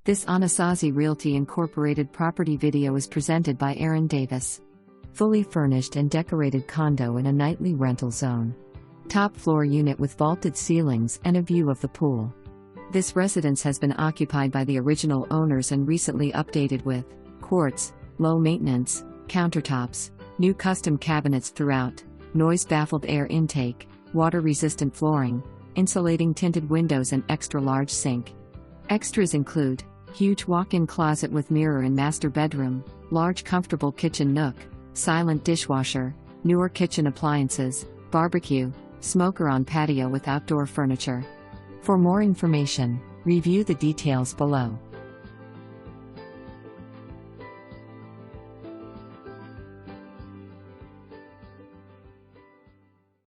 This Anasazi Realty Incorporated property video is presented by Davies. Fully furnished and decorated condo in a nightly rental zone. Top floor unit with vaulted ceilings and a view of the pool. This residence has been occupied by the original owners and recently updated with quartz, low maintenance, countertops, new custom cabinets throughout, noise baffled air intake, water resistant flooring, insulating tinted windows and extra large sink. Extras include huge walk-in closet with mirror in master bedroom, large comfortable kitchen nook, silent dishwasher, newer kitchen appliances, barbecue, smoker on patio with outdoor furniture. For more information, review the details below.